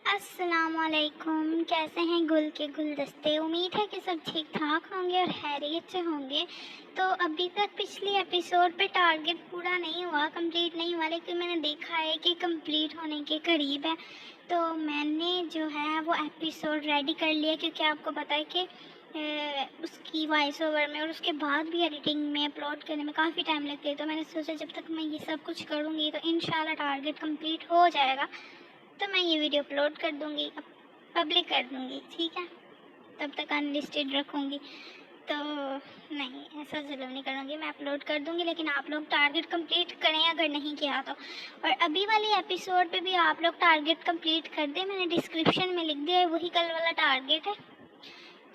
السلام علیکم، کیسے ہیں گل کے گلدستے؟ امید ہے کہ سب ٹھیک ٹھاک ہوں گے اور خیریت سے ہوں گے۔ تو ابھی تک پچھلی ایپیسوڈ پہ ٹارگٹ پورا نہیں ہوا، کمپلیٹ نہیں ہوا، لیکن میں نے دیکھا ہے کہ کمپلیٹ ہونے کے قریب ہے، تو میں نے جو ہے وہ ایپیسوڈ ریڈی کر لیا، کیونکہ آپ کو پتہ ہے کہ اس کی وائس اوور میں اور اس کے بعد بھی ایڈیٹنگ میں اپلوڈ کرنے میں کافی ٹائم لگتی ہے، تو میں نے سوچا جب تک میں یہ سب کچھ کروں گی تو انشاءاللہ ٹارگٹ کمپلیٹ ہو جائے گا، تو میں یہ ویڈیو اپلوڈ کر دوں گی، پبلک کر دوں گی، ٹھیک ہے؟ تب تک انلسٹڈ رکھوں گی، تو نہیں ایسا ضرور نہیں کروں گی، میں اپلوڈ کر دوں گی، لیکن آپ لوگ ٹارگٹ کمپلیٹ کریں اگر نہیں کیا تو۔ اور ابھی والی ایپیسوڈ پہ بھی آپ لوگ ٹارگٹ کمپلیٹ کر دیں، میں نے ڈسکرپشن میں لکھ دیا ہے، وہی کل والا ٹارگٹ ہے،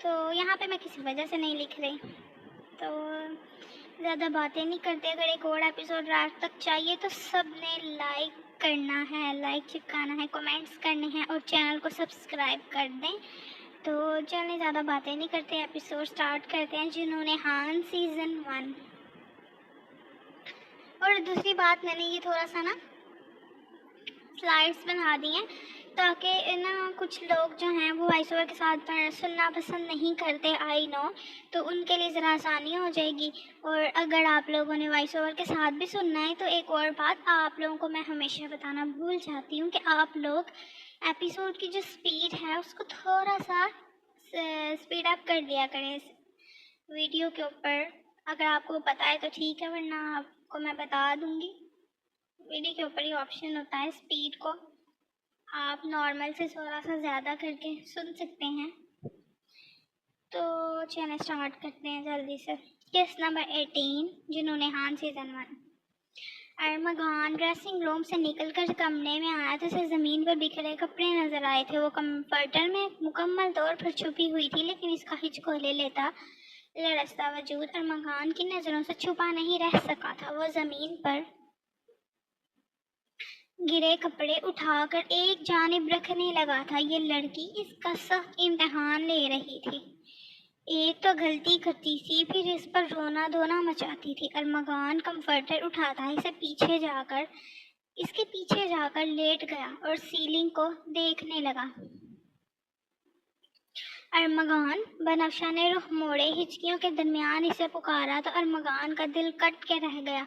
تو یہاں پہ میں کسی وجہ سے نہیں لکھ رہی، تو زیادہ باتیں نہیں کرتے۔ اگر ایک اور ایپیسوڈ رات تک چاہیے تو سب نے لائک کرنا ہے، لائک چپکانا ہے، کمنٹس کرنے ہیں اور چینل کو سبسکرائب کر دیں۔ تو چلیں زیادہ باتیں نہیں کرتے، ایپیسوڈ سٹارٹ کرتے ہیں۔ جنہوں نے ہان سیزن 1۔ اور دوسری بات، میں نے یہ تھوڑا سا نا سلائڈس بنا دی ہیں تاکہ نا کچھ لوگ جو ہیں وہ وائس اوور کے ساتھ سننا پسند نہیں کرتے، آئی نو، تو ان کے لیے ذرا آسانی ہو جائے گی۔ اور اگر آپ لوگوں نے وائس اوور کے ساتھ بھی سننا ہے تو ایک اور بات آپ لوگوں کو میں ہمیشہ بتانا بھول جاتی ہوں کہ آپ لوگ ایپیسوڈ کی جو سپیڈ ہے اس کو تھوڑا سا سپیڈ اپ کر لیا کریں اس ویڈیو کے اوپر۔ اگر آپ کو پتہ ہے تو ٹھیک ہے، ورنہ آپ کو میں بتا دوں گی، ویڈیو کے اوپر ہی آپشن ہوتا ہے، سپیڈ کو آپ نارمل سے تھوڑا سا زیادہ کر کے سن سکتے ہیں۔ تو چینل سٹارٹ کرتے ہیں جلدی سے۔ کیس نمبر 18، جنہوں نے ہان سیزن 1۔ ارمغان ڈریسنگ روم سے نکل کر کمرے میں آیا تو اسے زمین پر بکھرے کپڑے نظر آئے تھے۔ وہ کمفرٹر میں مکمل طور پر چھپی ہوئی تھی، لیکن اس کا ہچکولے لیتا لرزتا وجود ارمغان کی نظروں سے چھپا نہیں رہ سکا تھا۔ وہ زمین پر گرے کپڑے اٹھا کر ایک جانب رکھنے لگا تھا۔ یہ لڑکی اس کا سخت امتحان لے رہی تھی، ایک تو غلطی کرتی تھی، پھر اس پر رونا دھونا مچاتی تھی۔ ارمغان کمفرٹر اٹھاتا اس کے پیچھے جا کر لیٹ گیا اور سیلنگ کو دیکھنے لگا۔ ارمغان، بنفشہ نے رخ موڑے، ہچکیوں کے درمیان اسے پکارا تو ارمغان کا دل کٹ کے رہ گیا۔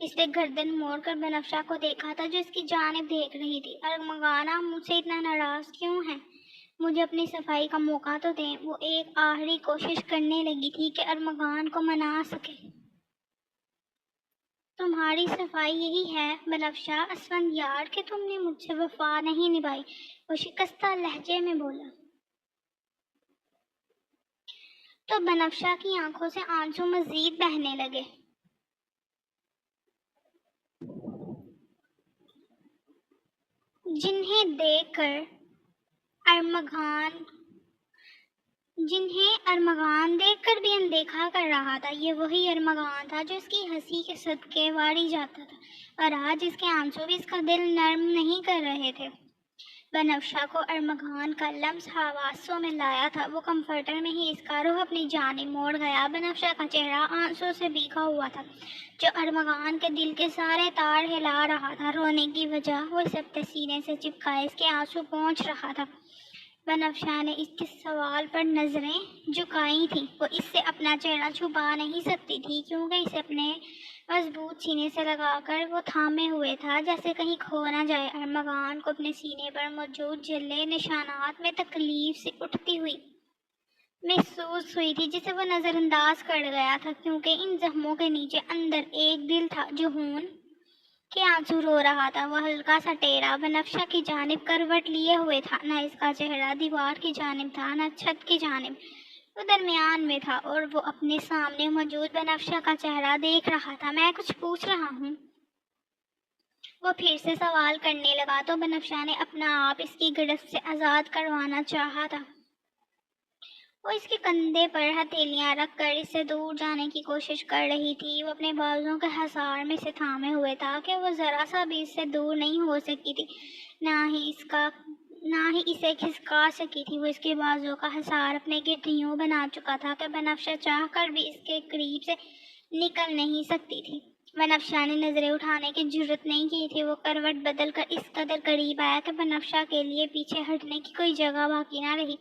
اس نے گردن موڑ کر بنفشہ کو دیکھا تھا جو اس کی جانب دیکھ رہی تھی۔ ارمغان، آپ مجھ سے اتنا ناراض کیوں ہیں؟ مجھے اپنی صفائی کا موقع تو دیں۔ وہ ایک آخری کوشش کرنے لگی تھی کہ ارمغان کو منا سکے۔ تمہاری صفائی یہی ہے بنفشہ اسفندیار کہ تم نے مجھ سے وفا نہیں نبھائی، وہ شکستہ لہجے میں بولا۔ تو بنفشہ کی آنکھوں سے آنسو مزید بہنے لگے۔ جنہیں ارمغان دیکھ کر بھی اندیکھا کر رہا تھا۔ یہ وہی ارمغان تھا جو اس کی ہنسی کے صدقے واڑی جاتا تھا، اور آج اس کے آنسو بھی اس کا دل نرم نہیں کر رہے تھے۔ بنفشہ کو ارمغان کا لمس حواسوں میں لایا تھا۔ وہ کمفرٹر میں ہی اس کا رخ اپنی جانب موڑ گیا۔ بنفشہ کا چہرہ آنسو سے بھیگا ہوا تھا جو ارمغان کے دل کے سارے تار ہلا رہا تھا۔ رونے کی وجہ وہ اسے اپنے سینے سے چپکائے اس کے آنسو پوچھ رہا تھا۔ بنفشہ نے اس کے سوال پر نظریں جھکائی تھیں۔ وہ اس سے اپنا چہرہ چھپا نہیں سکتی تھی کیونکہ اسے اپنے مضبوط سینے سے لگا کر وہ تھامے ہوئے تھا جیسے کہیں کھو نہ جائے۔ ارمغان کو اپنے سینے پر موجود جلے نشانات میں تکلیف سے اٹھتی ہوئی محسوس ہوئی تھی جسے وہ نظر انداز کر گیا تھا، کیونکہ ان زخموں کے نیچے اندر ایک دل تھا جو خون کے آنسو رو رہا تھا۔ وہ ہلکا سا ٹیڑھا بنفشہ کی جانب کروٹ لیے ہوئے تھا، نہ اس کا چہرہ دیوار کی جانب تھا نہ چھت کی جانب، وہ درمیان میں تھا اور وہ اپنے سامنے موجود بنفشہ کا چہرہ دیکھ رہا تھا۔ میں کچھ پوچھ رہا ہوں؟ وہ پھر سے سوال کرنے لگا تو بنفشہ نے اپنا آپ اس کی گرفت سے آزاد کروانا چاہا تھا۔ وہ اس کے کندھے پر ہتھیلیاں رکھ کر اس سے دور جانے کی کوشش کر رہی تھی۔ وہ اپنے بازوؤں کے حصار میں سے تھامے ہوئے تھا کہ وہ ذرا سا بھی اس سے دور نہیں ہو سکی تھی، نہ ہی اسے کھسکا سکی تھی۔ وہ اس کے بازوؤں کا حصار اپنے گرد یوں بنا چکا تھا کہ بنفشہ چاہ کر بھی اس کے قریب سے نکل نہیں سکتی تھی۔ بنفشہ نے نظریں اٹھانے کی جرت نہیں کی تھی۔ وہ کروٹ بدل کر اس قدر قریب آیا کہ بنفشہ کے لیے پیچھے ہٹنے کی کوئی جگہ باقی نہ رہی۔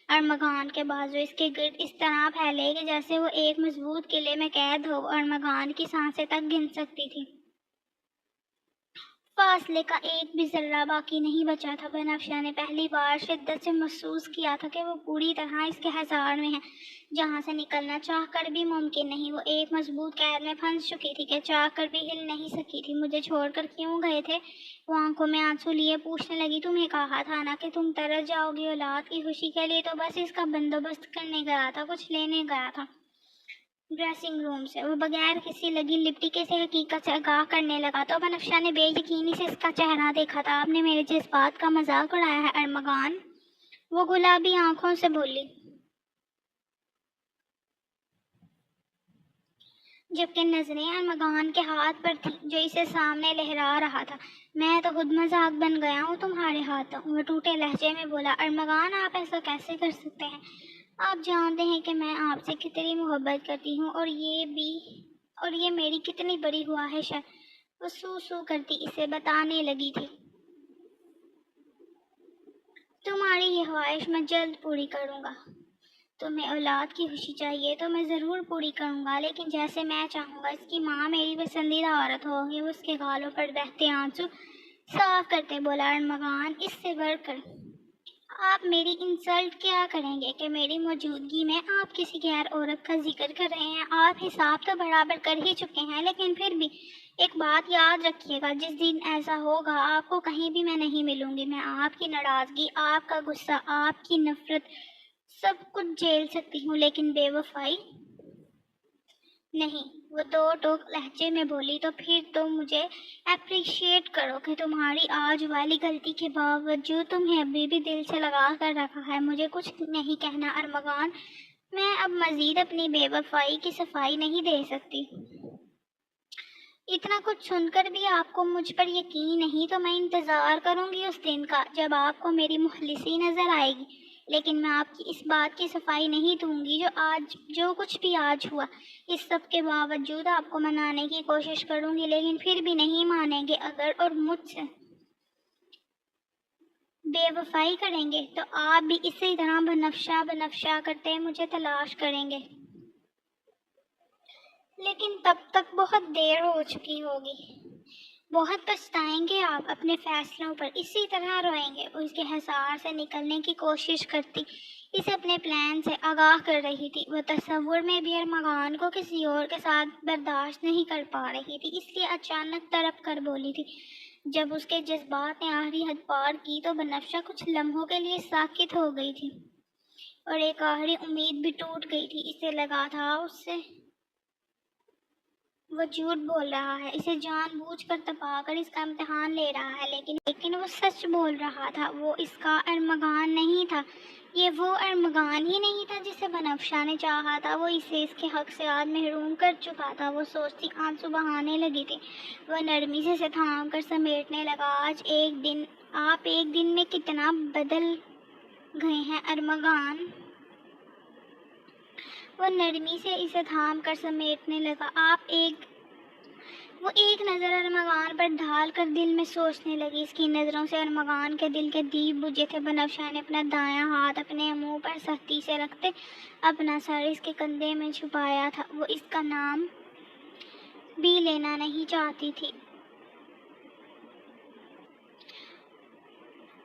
ارمغان کے بازو اس کے گرد اس طرح پھیلے کہ جیسے وہ ایک مضبوط قلعے میں قید ہو۔ ارمغان کی سانسیں تک گن سکتی تھی۔ فاصلے کا ایک بھی ذرہ باقی نہیں بچا تھا۔ بنفشہ نے پہلی بار شدت سے محسوس کیا تھا کہ وہ پوری طرح اس کے حصار میں ہے، جہاں سے نکلنا چاہ کر بھی ممکن نہیں۔ وہ ایک مضبوط قید میں پھنس چکی تھی کہ چاہ کر بھی ہل نہیں سکی تھی۔ مجھے چھوڑ کر کیوں گئے تھے؟ وہ آنکھوں میں آنسو لیے پوچھنے لگی۔ تمہیں کہا تھا نا کہ تم ترس جاؤ گی۔ اولاد کی خوشی کے لیے تو بس اس کا بندوبست کرنے گیا تھا، کچھ لینے گیا تھا ڈریسنگ روم سے۔ وہ بغیر کسی لگی لپٹی کے سے حقیقت سے آگاہ کرنے لگا تو بنفشہ نے بے یقینی سے اس کا چہرہ دیکھا تھا۔ آپ نے میرے جذبات کا مذاق اڑایا ہے ارمغان، وہ گلابی آنکھوں سے بولی، جبکہ نظریں ارمغان کے ہاتھ پر تھیں جو اسے سامنے لہرا رہا تھا۔ میں تو خود مذاق بن گیا ہوں تمہارے ہاتھوں، وہ ٹوٹے لہجے میں بولا۔ ارمغان، آپ ایسا کیسے کر سکتے ہیں؟ آپ جانتے ہیں کہ میں آپ سے کتنی محبت کرتی ہوں، اور یہ میری کتنی بڑی خواہش ہے۔ وہ سو سو کرتی اسے بتانے لگی تھی۔ تمہاری یہ خواہش میں جلد پوری کروں گا۔ تمہیں اولاد کی خوشی چاہیے تو میں ضرور پوری کروں گا، لیکن جیسے میں چاہوں گا۔ اس کی ماں میری پسندیدہ عورت ہوگی۔ وہ اس کے گالوں پر بہتے آنسو صاف کرتے بولا۔ ارمغان، اس سے بڑھ کر آپ میری انسلٹ کیا کریں گے کہ میری موجودگی میں آپ کسی غیر عورت کا ذکر کر رہے ہیں؟ آپ حساب تو برابر کر ہی چکے ہیں، لیکن پھر بھی ایک بات یاد رکھیے گا، جس دن ایسا ہوگا آپ کو کہیں بھی میں نہیں ملوں گی۔ میں آپ کی ناراضگی، آپ کا غصہ، آپ کی نفرت سب کچھ جھیل سکتی ہوں، لیکن بے وفائی نہیں۔ وہ دو ٹوک لہجے میں بولی۔ تو پھر تو مجھے اپریشیٹ کرو کہ تمہاری آج والی غلطی کے باوجود تمہیں ابھی بھی دل سے لگا کر رکھا ہے۔ مجھے کچھ نہیں کہنا ارمغان، میں اب مزید اپنی بے وفائی کی صفائی نہیں دے سکتی۔ اتنا کچھ سن کر بھی آپ کو مجھ پر یقین نہیں تو میں انتظار کروں گی اس دن کا جب آپ کو میری مخلصی نظر آئے گی، لیکن میں آپ کی اس بات کی صفائی نہیں دوں گی جو کچھ بھی آج ہوا۔ اس سب کے باوجود آپ کو منانے کی کوشش کروں گی، لیکن پھر بھی نہیں مانیں گے۔ اگر اور مجھ سے بے وفائی کریں گے تو آپ بھی اسی طرح بنفشہ بنفشہ کرتے مجھے تلاش کریں گے، لیکن تب تک بہت دیر ہو چکی ہوگی۔ بہت پچھتائیں گے آپ اپنے فیصلوں پر، اسی طرح روئیں گے۔ وہ اس کے حصار سے نکلنے کی کوشش کرتی اسے اپنے پلان سے آگاہ کر رہی تھی۔ وہ تصور میں بھی ارمغان کو کسی اور کے ساتھ برداشت نہیں کر پا رہی تھی، اس لیے اچانک تڑپ کر بولی تھی۔ جب اس کے جذبات نے آخری حد پار کی تو بنفشہ کچھ لمحوں کے لیے ساکت ہو گئی تھی، اور ایک آخری امید بھی ٹوٹ گئی تھی۔ اسے لگا تھا وہ جھوٹ بول رہا ہے، اسے جان بوجھ کر تپا کر اس کا امتحان لے رہا ہے، لیکن وہ سچ بول رہا تھا۔ وہ اس کا ارمغان نہیں تھا، یہ وہ ارمغان ہی نہیں تھا جسے بنفشہ نے چاہا تھا۔ وہ اسے اس کے حق سے آج محروم کر چکا تھا۔ وہ سوچتی آنسو بہانے لگی تھی۔ وہ نرمی سے اسے تھام کر سمیٹنے لگا۔ آپ ایک دن میں کتنا بدل گئے ہیں ارمغان۔ وہ نرمی سے اسے تھام کر سمیٹنے لگا۔ وہ ایک نظر ارمغان پر ڈال کر دل میں سوچنے لگی۔ اس کی نظروں سے ارمغان کے دل کے دیپ بجھے تھے۔ بنفشہ نے اپنا دایاں ہاتھ اپنے منہ پر سختی سے رکھتے اپنا سر اس کے کندھے میں چھپایا تھا۔ وہ اس کا نام بھی لینا نہیں چاہتی تھی۔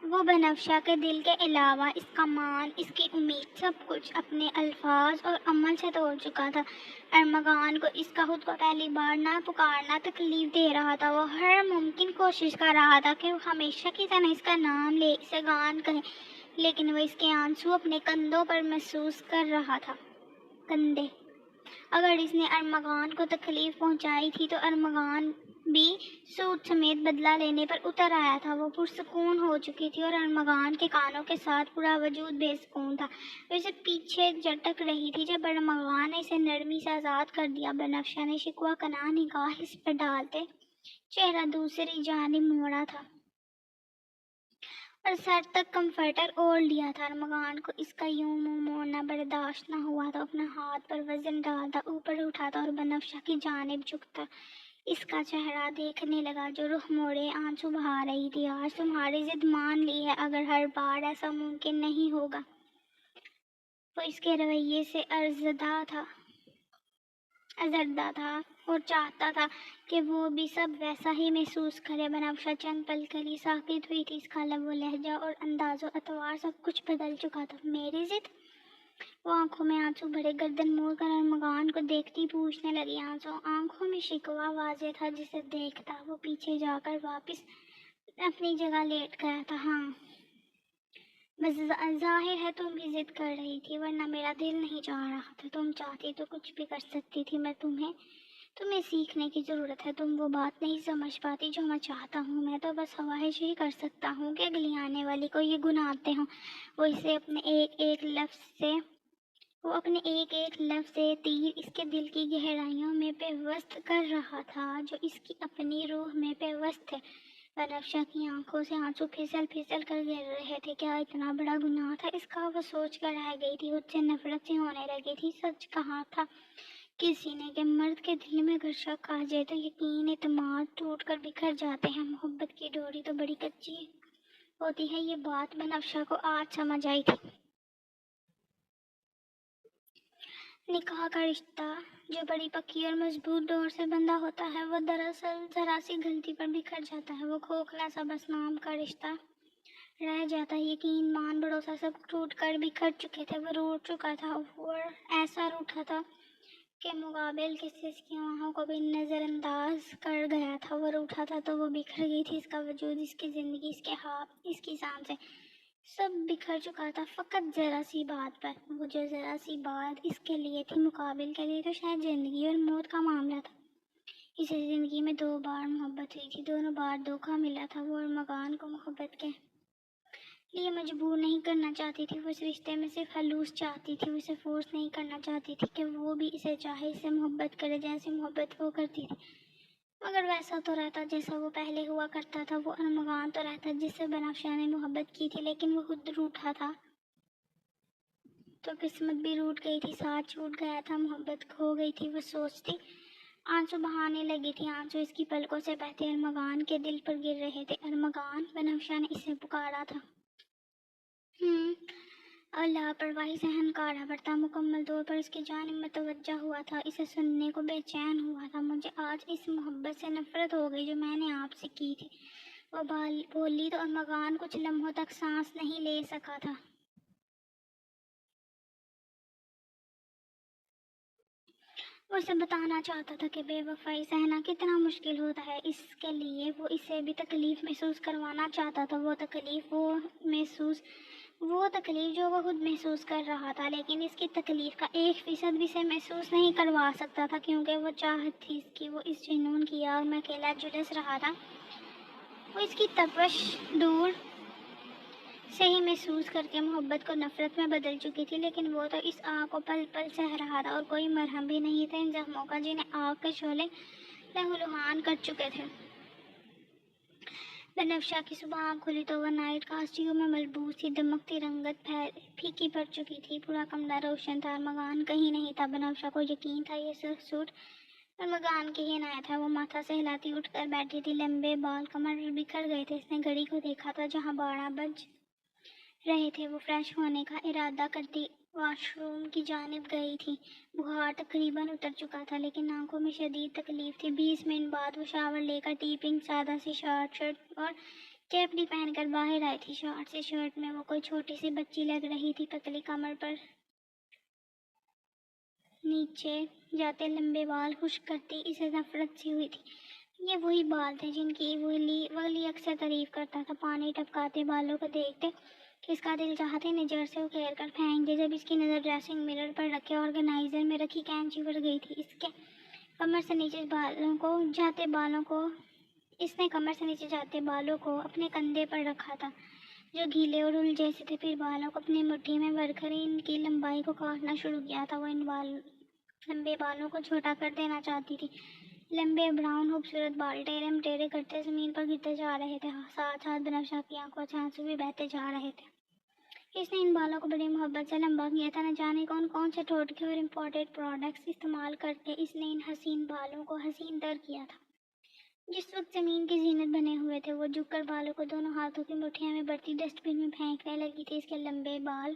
وہ بنفشہ کے دل کے علاوہ اس کا مان، اس کی امید، سب کچھ اپنے الفاظ اور عمل سے توڑ چکا تھا۔ ارمغان کو اس کا خود کو پہلی بار نہ پکارنا تکلیف دے رہا تھا۔ وہ ہر ممکن کوشش کر رہا تھا کہ وہ ہمیشہ کی طرح اس کا نام لے، اسے گان کہے، لیکن وہ اس کے آنسو اپنے کندھوں پر محسوس کر رہا تھا۔ کندھے، اگر اس نے ارمغان کو تکلیف پہنچائی تھی تو ارمغان بھی سود سمیت بدلہ لینے پر اتر آیا تھا۔ وہ پرسکون ہو چکی تھی اور ارمغان کے کانوں کے ساتھ پورا وجود بے سکون تھا۔ وہ اسے پیچھے جھٹک رہی تھی جب ارمغان نے اسے نرمی سے آزاد کر دیا۔ بنفشہ نے شکوہ کناں نگاہ اس پر ڈالتے چہرہ دوسری جانب موڑا تھا اور سر تک کمفرٹر اوڑھ لیا تھا۔ ارمغان کو اس کا یوں منہ موڑنا برداشت نہ ہوا تو اپنا ہاتھ پر وزن ڈالتا اوپر اٹھاتا اور بنفشہ کی جانب جھکتا اس کا چہرہ دیکھنے لگا جو رخ موڑے آنسو بہا رہی تھی. آج تمہاری ضد مان لی ہے، اگر ہر بار ایسا ممکن نہیں ہوگا. وہ اس کے رویے سے ازردہ تھا اور چاہتا تھا کہ وہ بھی سب ویسا ہی محسوس کرے. بنفشہ چند پل کے لیے ساکت ہوئی تھی. اس کا لب و لہجہ اور انداز و اطوار سب کچھ بدل چکا تھا. میری ضد؟ وہ آنکھوں میں آنسو بھرے گردن موڑ کر ارمغان کو دیکھتی پوچھنے لگی. آنکھوں میں شکوہ واضح تھا. جسے دیکھتا وہ پیچھے جا کر واپس اپنی جگہ لیٹ گیا تھا. ہاں، بس ظاہر ہے تم بھی ضد کر رہی تھی، ورنہ میرا دل نہیں چاہ رہا تھا. تم چاہتی تو کچھ بھی کر سکتی تھی. تمہیں سیکھنے کی ضرورت ہے. تم وہ بات نہیں سمجھ پاتی جو میں چاہتا ہوں. میں تو بس خواہش ہی کر سکتا ہوں کہ اگلی آنے والی کو یہ گناہتے ہوں. وہ اپنے ایک ایک لفظ سے تیر اس کے دل کی گہرائیوں میں پیوست کر رہا تھا جو اس کی اپنی روح میں پیوست تھے. بنفشہ کی آنکھوں سے آنسو پھسل پھسل کر گر رہے تھے. کیا اتنا بڑا گناہ تھا اس کا؟ وہ سوچ کر رہ گئی تھی. اس سے نفرت سی ہونے لگی تھی. سچ کہا تھا کسی نے کہ مرد کے دل میں اگر شک آ جائے تو یقین اعتماد ٹوٹ کر بکھر جاتے ہیں. محبت کی ڈوری تو بڑی کچی ہوتی ہے. یہ بات بنفشہ کو آج سمجھ آئی تھی. نکاح کا رشتہ جو بڑی پکی اور مضبوط ڈور سے بندھا ہوتا ہے وہ دراصل ذرا سی غلطی پر بکھر جاتا ہے. وہ کھوکھلا سا بس نام کا رشتہ رہ جاتا ہے. یقین، مان، بھروسہ سب ٹوٹ کر بکھر چکے تھے. وہ روٹ چکا تھا اور ایسا روٹھا تھا کہ مقابل کسی اس کی آہوں کو بھی نظر انداز کر گیا تھا. وہ روٹھا تھا تو وہ بکھر گئی تھی. اس کا وجود، اس کی زندگی، اس کے خواب، اس کی سانسیں، سب بکھر چکا تھا فقط ذرا سی بات پر. وہ جو ذرا سی بات اس کے لیے تھی، مقابل کے لیے تو شاید زندگی اور موت کا معاملہ تھا. اسے زندگی میں 2 بار محبت ہوئی تھی. دونوں بار دھوکہ ملا تھا. وہ ارمغان کو محبت کے لیے مجبور نہیں کرنا چاہتی تھی. وہ اس رشتے میں صرف خلوص چاہتی تھی. وہ اسے فورس نہیں کرنا چاہتی تھی کہ وہ بھی اسے چاہے، اسے محبت کرے جیسے محبت وہ کرتی تھی. مگر ویسا تو رہتا جیسا وہ پہلے ہوا کرتا تھا. وہ ارمغان تو رہتا جس سے بنفشہ نے محبت کی تھی. لیکن وہ خود روٹھا تھا تو قسمت بھی روٹھ گئی تھی. ساتھ چھوٹ گیا تھا. محبت کھو گئی تھی. وہ سوچتی آنسو بہانے لگی تھی. آنسو اس کی پلکوں سے بہتے ارمغان کے دل پر گر رہے تھے. ارمغان، بنفشہ نے اسے پکارا تھا. اور لاپرواہی سے ہنکارا برتا مکمل طور پر اس کی جانب متوجہ ہوا تھا. اسے سننے کو بے چین ہوا تھا. مجھے آج اس محبت سے نفرت ہو گئی جو میں نے آپ سے کی تھی. وہ بولی تو ارمغان کچھ لمحوں تک سانس نہیں لے سکا تھا. وہ اسے بتانا چاہتا تھا کہ بے وفائی سہنا کتنا مشکل ہوتا ہے. اس کے لیے وہ اسے بھی تکلیف محسوس کروانا چاہتا تھا. وہ تکلیف جو وہ خود محسوس کر رہا تھا. لیکن اس کی تکلیف کا 1% بھی اسے محسوس نہیں کروا سکتا تھا کیونکہ وہ چاہت تھی اس کی. وہ اس جنون کی آگ میں اکیلا جھلس رہا تھا. وہ اس کی تپش دور سے ہی محسوس کر کے محبت کو نفرت میں بدل چکی تھی. لیکن وہ تو اس آگ کو پل پل سہ رہا تھا اور کوئی مرہم بھی نہیں تھا ان زخموں کا جنہیں آگ کے شعلے لہولہان کر چکے تھے. بنفشہ کی صبح آنکھ کھلی تو وہ نائٹ کاسٹیوم میں ملبوس تھی. دمکتی رنگت پھیکی پڑ چکی تھی. پورا کمرہ روشن تھا. ارمغان کہیں نہیں تھا. بنفشہ کو یقین تھا یہ سرخ سوٹ ارمغان کی ہی عنایت ہے. وہ ماتھا سہلاتی اٹھ کر بیٹھی تھی. لمبے بال کمر پر بکھر گئے تھے. اس نے گھڑی کو دیکھا تھا جہاں 12 بج رہے تھے. وہ فریش ہونے کا ارادہ کرتی واش روم کی جانب گئی تھی. بخار تقریباً اتر چکا تھا لیکن آنکھوں میں شدید تکلیف تھی. 20 منٹ بعد وہ شاور لے کر ٹی پنک سادہ سی شرٹ اور کیپری پہن کر باہر آئی تھی. شارٹ سی شرٹ میں وہ کوئی چھوٹی سی بچی لگ رہی تھی. پتلی کمر پر نیچے جاتے لمبے بال خشک کرتی اسے نفرت سی ہوئی تھی. یہ وہی بال تھے جن کی ولی اکثر تعریف کرتا تھا. پانی ٹپکاتے بالوں کو دیکھتے کہ اس کا دل چاہتے نجر سے اکھیڑ کر پھینک دے. جب اس کی نظر ڈریسنگ مرر پر رکھے آرگنائزر میں رکھی کینچی پر گئی تھی. اس نے کمر سے نیچے جاتے بالوں کو اپنے کندھے پر رکھا تھا جو گیلے اور رول جیسے تھے. پھر بالوں کو اپنی مٹھی میں بھر کر ان کی لمبائی کو کاٹنا شروع کیا تھا. وہ ان لمبے بالوں کو چھوٹا کر دینا چاہتی تھی. لمبے براؤن خوبصورت بال ٹیڑے کرتے زمین پر گرتے جا رہے تھے. ساتھ ساتھ بنفشہ کی آنکھوں سے آنسو بھی بہتے جا رہے تھے. اس نے ان بالوں کو بڑی محبت سے لمبا کیا تھا. نہ جانے کون سے ٹوٹکے اور امپورٹڈ پروڈکٹس استعمال کر کے اس نے ان حسین بالوں کو حسین تر کیا تھا. جس وقت زمین کی زینت بنے ہوئے تھے وہ جھک کر بالوں کو دونوں ہاتھوں کی مٹھیاں میں بڑھتی ڈسٹ بن میں پھینکنے لگی تھی۔ اس کے لمبے بال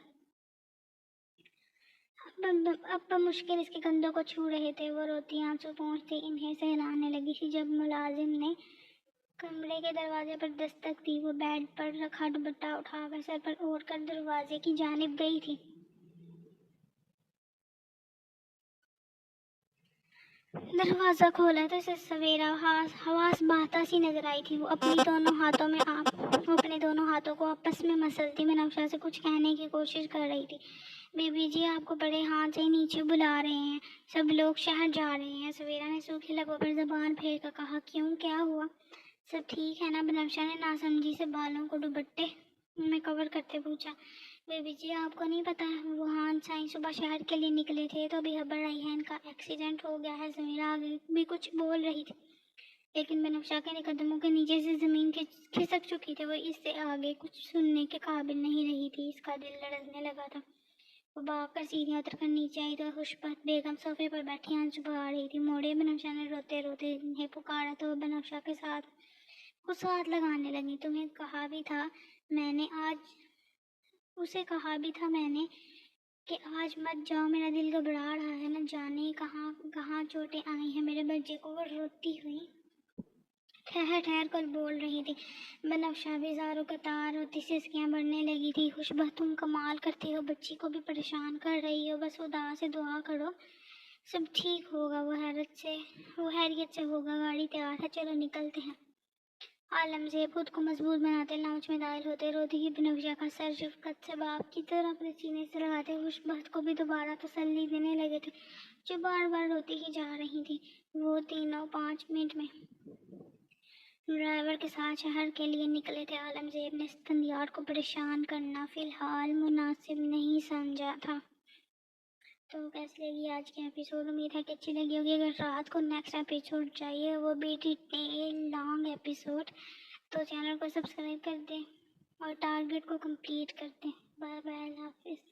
اب بمشکل اس کے کندھوں کو چھو رہے تھے۔ وہ روتی آنسو پہنچتی انہیں سہلانے لگی تھی جب ملازم نے کمرے کے دروازے پر دستک دی۔ وہ بیڈ پر رکھا دوپٹہ اٹھا کر سر پر اوڑھ کر دروازے کی جانب گئی تھی۔ دروازہ کھولا تو اسے سویرا حواس باہتا سی نظر آئی تھی۔ وہ اپنے دونوں ہاتھوں کو آپس میں مسلتی بنفشہ سے کچھ کہنے کی کوشش کر رہی تھی۔ بی بی جی آپ کو بڑے ہاتھ سے نیچے بلا رہے ہیں، سب لوگ شہر جا رہے ہیں۔ سویرا نے سوکھی لبوں پر زبان پھیر کر کہا۔ کیوں، کیا ہوا؟ سب ٹھیک ہے نا؟ بنفشہ نے ناسمجھی سے بالوں کو دوپٹے میں کور کرتے پوچھا۔ بی بی جی آپ کو نہیں پتا وہان سائیں صبح شہر کے لیے نکلے تھے تو ابھی خبر آئی ہے ان کا ایکسیڈنٹ ہو گیا ہے۔ سمیرا آگے بھی کچھ بول رہی تھی لیکن بنفشہ کے قدموں کے نیچے سے زمین کھسک چکی تھی۔ وہ اس سے آگے کچھ سننے کے قابل نہیں رہی تھی۔ اس کا دل لڑکنے لگا تھا۔ وہ بھاگ کر سیڑھیاں اتر کر نیچے آئی تو خوشبخت بیگم صوفے پر بیٹھی آنسو بہا رہی تھی۔ موڑے بنفشہ نے روتے روتے انہیں پکارا تو وہ بنفشہ کے ساتھ اس ہاتھ لگانے لگی۔ تمہیں کہا بھی تھا میں نے کہ آج مت جاؤ، میرا دل گھبرا رہا ہے، نہ جانے کہاں کہاں چوٹیں آئی ہیں میرے بچے کو۔ وہ روتی ہوئی ٹھہر کر بول رہی تھی۔ بنفشہ بھی زاروں قطار روتی سسکیاں بھرنے لگی تھی۔ خوشبخت تم کمال کرتی ہو، بچی کو بھی پریشان کر رہی ہو، بس خدا سے دعا کرو سب ٹھیک ہوگا، وہ خیریت سے ہوگا۔ گاڑی تیار ہے، چلو نکلتے ہیں۔ عالمزیب خود کو مضبوط بناتے لاؤنج میں داخل ہوتے روتی ہی بنفشہ کا سر شفقت سے باپ کی طرح اپنے سینے سے لگاتے خوشبخت کو بھی دوبارہ تسلی دینے لگے تھے جو بار بار روتی ہی جا رہی تھی۔ وہ تینوں 5 منٹ میں ڈرائیور کے ساتھ شہر کے لیے نکلے تھے۔ عالمزیب نے اسفندیار کو پریشان کرنا فی الحال مناسب نہیں سمجھا تھا۔ تو کیسی لگی آج کی ایپیسوڈ؟ امید ہے کہ اچھی لگی ہوگی۔ اگر رات کو نیکسٹ ایپیسوڈ چاہیے وہ بھی ڈیٹیل لانگ ایپیسوڈ تو چینل کو سبسکرائب کر دیں اور ٹارگٹ کو کمپلیٹ کر دیں۔ بائے بائے، اللہ حافظ۔